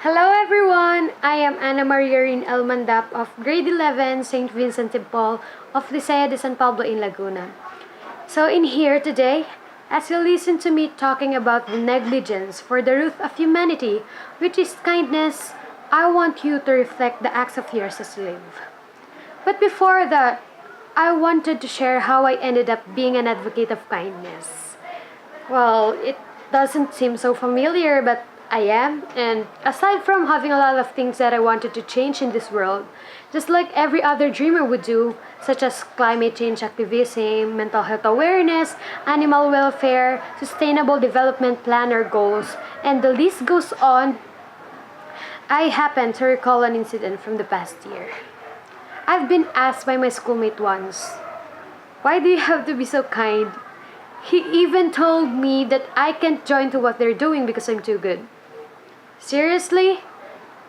Hello everyone! I am Ana Maria Mandap of grade 11 St. Vincent de Paul of Liceo de San Pablo in Laguna. So in here today, as you listen to me talking about the negligence for the root of humanity, which is kindness, I want you to reflect the acts of yours as you live. But before that, I wanted to share how I ended up being an advocate of kindness. Well, it doesn't seem so familiar, but I am. And aside from having a lot of things that I wanted to change in this world, just like every other dreamer would do, such as climate change activism, mental health awareness, animal welfare, sustainable development plan or goals, and the list goes on, I happen to recall an incident from the past year. I've been asked by my schoolmate once, "Why do you have to be so kind?" He even told me that I can't join to what they're doing because I'm too good. Seriously?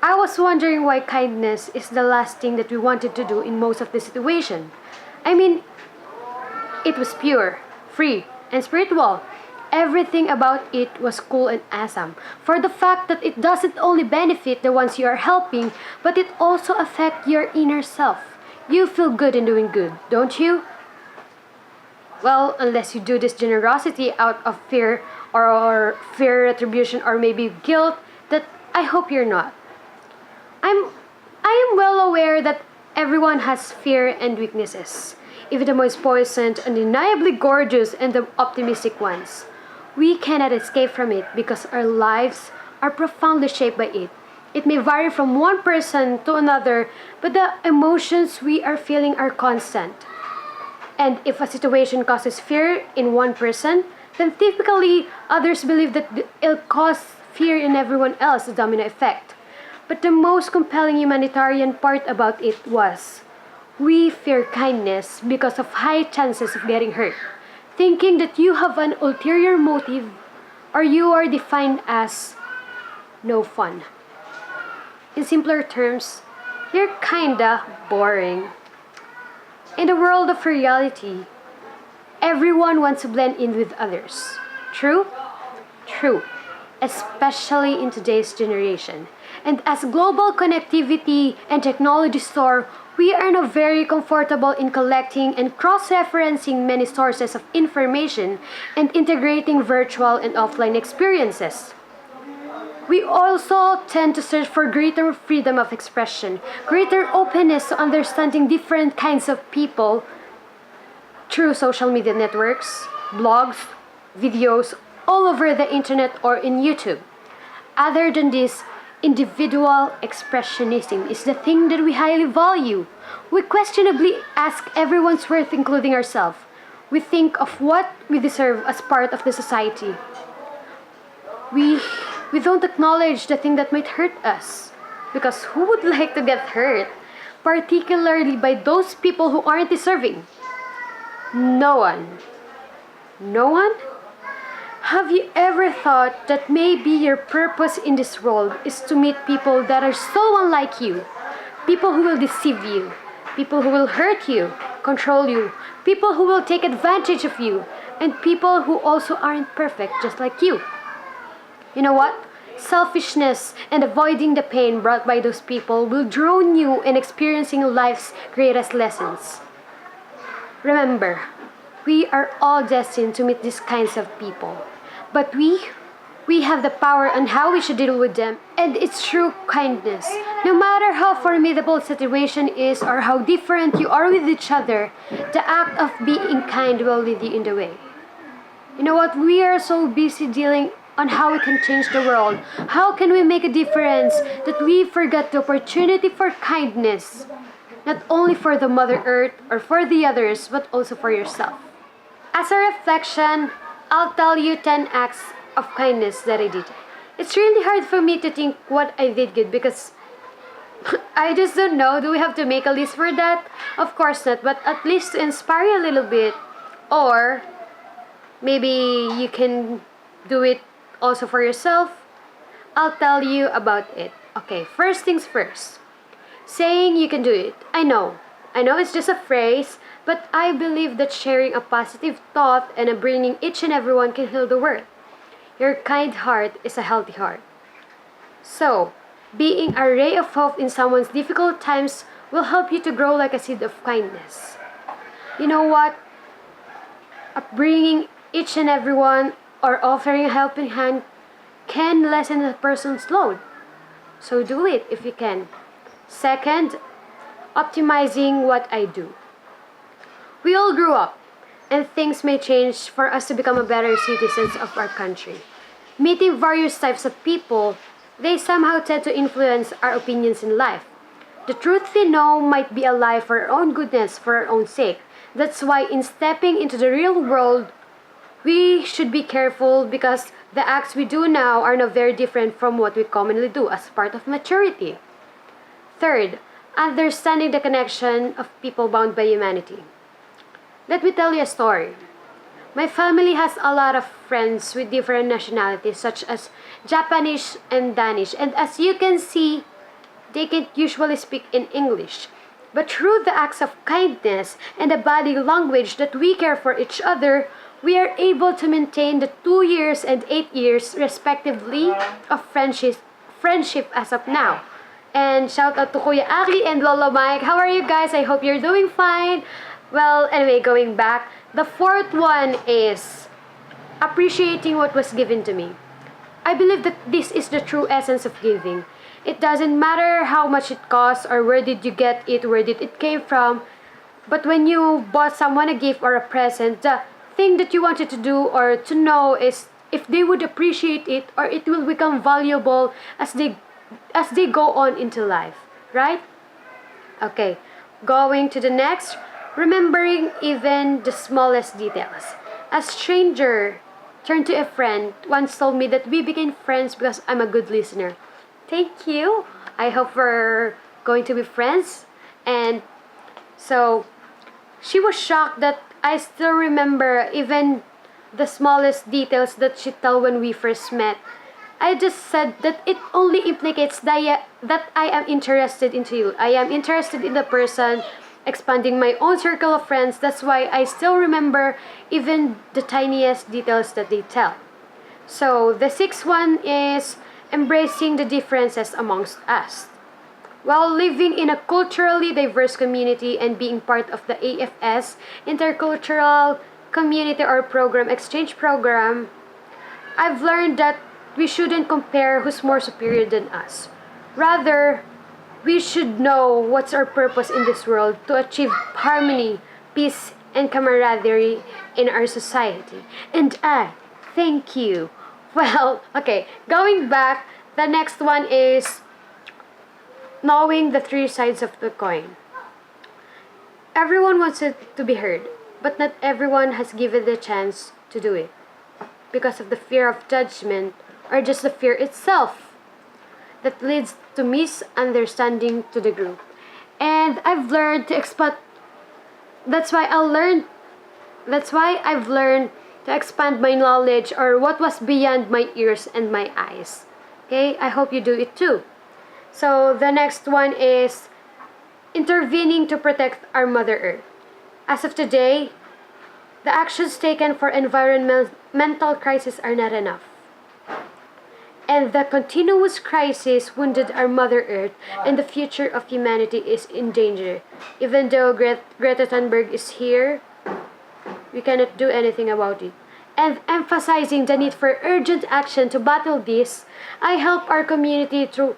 I was wondering why kindness is the last thing that we wanted to do in most of the situation. I mean, it was pure, free, and spiritual. Everything about it was cool and awesome. For the fact that it doesn't only benefit the ones you are helping, but it also affects your inner self. You feel good in doing good, don't you? Well, unless you do this generosity out of fear or fear retribution or maybe guilt, that I hope you're not. I am well aware that everyone has fear and weaknesses, even the most poisoned, undeniably gorgeous, and the optimistic ones. We cannot escape from it because our lives are profoundly shaped by it. It may vary from one person to another, but the emotions we are feeling are constant. And if a situation causes fear in one person, then typically others believe that it'll cause fear in everyone else, a domino effect. But the most compelling humanitarian part about it was we fear kindness because of high chances of getting hurt, thinking that you have an ulterior motive or you are defined as no fun. In simpler terms, you're kinda boring. In the world of reality, everyone wants to blend in with others. True? True. Especially in today's generation. And as global connectivity and technology soar, we are now very comfortable in collecting and cross-referencing many sources of information and integrating virtual and offline experiences. We also tend to search for greater freedom of expression, greater openness to understanding different kinds of people through social media networks, blogs, videos, all over the internet or in YouTube. Other than this, individual expressionism is the thing that we highly value. We questionably ask everyone's worth, including ourselves. We think of what we deserve as part of the society. We don't acknowledge the thing that might hurt us. Because who would like to get hurt? Particularly by those people who aren't deserving. No one. No one? Have you ever thought that maybe your purpose in this world is to meet people that are so unlike you? People who will deceive you. People who will hurt you, control you. People who will take advantage of you. And people who also aren't perfect just like you. You know what? Selfishness and avoiding the pain brought by those people will drown you in experiencing life's greatest lessons. Remember, we are all destined to meet these kinds of people. But we have the power on how we should deal with them, and it's through kindness. No matter how formidable the situation is or how different you are with each other, the act of being kind will lead you in the way. You know what? We are so busy dealing on how we can change the world. How can we make a difference that we forget the opportunity for kindness, not only for the Mother Earth or for the others, but also for yourself. As a reflection, I'll tell you 10 acts of kindness that I did. It's really hard for me to think what I did good because I just don't know. Do we have to make a list for that? Of course not, but at least to inspire you a little bit. Or maybe you can do it also for yourself. I'll tell you about it. Okay, first things first. Saying you can do it. I know it's just a phrase, but I believe that sharing a positive thought and bringing each and everyone can heal the world. Your kind heart is a healthy heart. So, Being a ray of hope in someone's difficult times will help you to grow like a seed of kindness. You know what? Bringing each and everyone or offering a helping hand can lessen a person's load. So do it if you can. Second, optimizing what I do. We all grew up, and things may change for us to become a better citizens of our country. Meeting various types of people, they somehow tend to influence our opinions in life. The truth we know might be a lie for our own goodness, for our own sake. That's why in stepping into the real world, we should be careful because the acts we do now are not very different from what we commonly do as part of maturity. Third, understanding the connection of people bound by humanity. Let me tell you a story. My family has a lot of friends with different nationalities such as Japanese and Danish, and as you can see, they can't usually speak in English. But through the acts of kindness and the body language that we care for each other, we are able to maintain the 2 years and 8 years respectively of friendship as of now. And shout out to Kuya Aki and Lolo Mike. How are you guys? I hope you're doing fine. Well, anyway, going back, the fourth one is appreciating what was given to me. I believe that this is the true essence of giving. It doesn't matter how much it costs or where did you get it, where did it came from. But when you bought someone a gift or a present, the thing that you wanted to do or to know is if they would appreciate it or it will become valuable as they go on into life, right? Okay, going to the next, remembering even the smallest details. A stranger turned to a friend once told me that we became friends because I'm a good listener. Thank you. I hope we're going to be friends. And so she was shocked that I still remember even the smallest details that she told when we first met. I just said that it only implicates that I am interested into you. I am interested in the person, expanding my own circle of friends. That's why I still remember even the tiniest details that they tell. So the sixth one is embracing the differences amongst us. While living in a culturally diverse community and being part of the AFS, Intercultural Community or Program Exchange Program, I've learned that we shouldn't compare who's more superior than us. Rather, we should know what's our purpose in this world to achieve harmony, peace, and camaraderie in our society. And I thank you. Well, okay, going back, the next one is knowing the three sides of the coin. Everyone wants it to be heard, but not everyone has given the chance to do it because of the fear of judgment or just the fear itself that leads to misunderstanding to the group. And I've learned to expand. That's why I've learned to expand my knowledge or what was beyond my ears and my eyes. Okay, I hope you do it too. So the next one is intervening to protect our Mother Earth. As of today, the actions taken for environmental crisis are not enough. And the continuous crisis wounded our Mother Earth and the future of humanity is in danger. Even though Greta Thunberg is here, we cannot do anything about it. And emphasizing the need for urgent action to battle this, I help our community through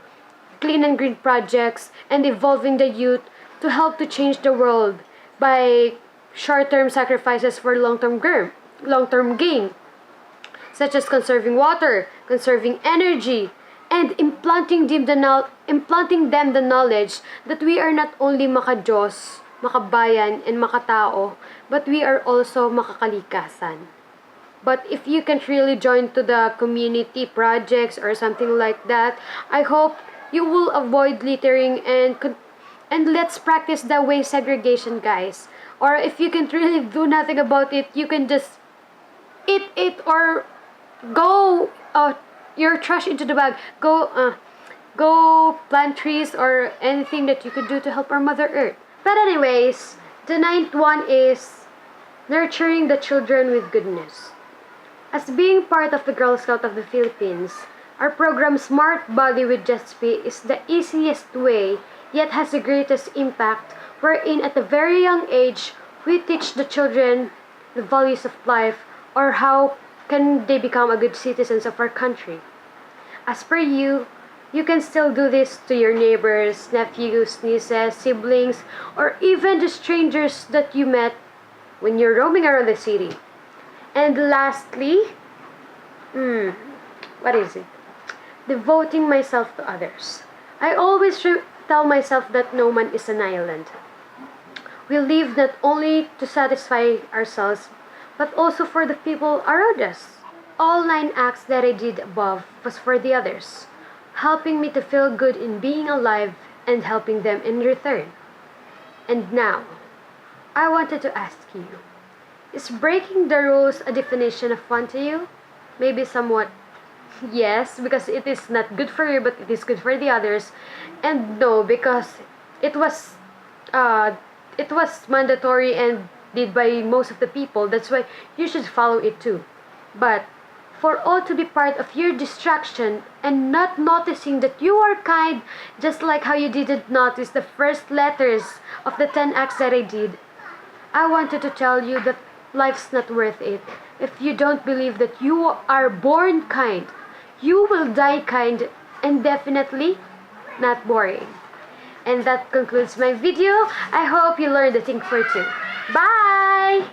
clean and green projects and evolving the youth to help to change the world by short-term sacrifices for long-term gain, such as conserving water, conserving energy, and implanting them the knowledge that we are not only maka-Diyos, makabayan, and makatao, but we are also makakalikasan. But if you can't really join to the community projects or something like that, I hope you will avoid littering and let's practice the waste segregation, guys. Or if you can't really do nothing about it, you can just eat it or go your trash into the bag. Go plant trees or anything that you could do to help our Mother Earth. But anyways, the ninth one is nurturing the children with goodness. As being part of the Girl Scout of the Philippines, Our program Smart Body with Just Be is the easiest way, yet has the greatest impact, wherein at a very young age, we teach the children the values of life or how can they become a good citizens of our country. As per you, you can still do this to your neighbors, nephews, nieces, siblings, or even the strangers that you met when you're roaming around the city. And lastly, what is it? Devoting myself to others. I always tell myself that no man is an island. We live not only to satisfy ourselves, but also for the people around us. All 9 acts that I did above was for the others, helping me to feel good in being alive and helping them in return. And now, I wanted to ask you, is breaking the rules a definition of fun to you? Maybe somewhat yes, because it is not good for you, but it is good for the others. And no, because it was it was mandatory and did by most of the people. That's why you should follow it too. But for all to be part of your distraction and not noticing that you are kind, just like how you didn't notice the first letters of the 10 acts that I did, I wanted to tell you that life's not worth it. If you don't believe that you are born kind, you will die kind and definitely not boring. And that concludes my video. I hope you learned a thing or two. Bye!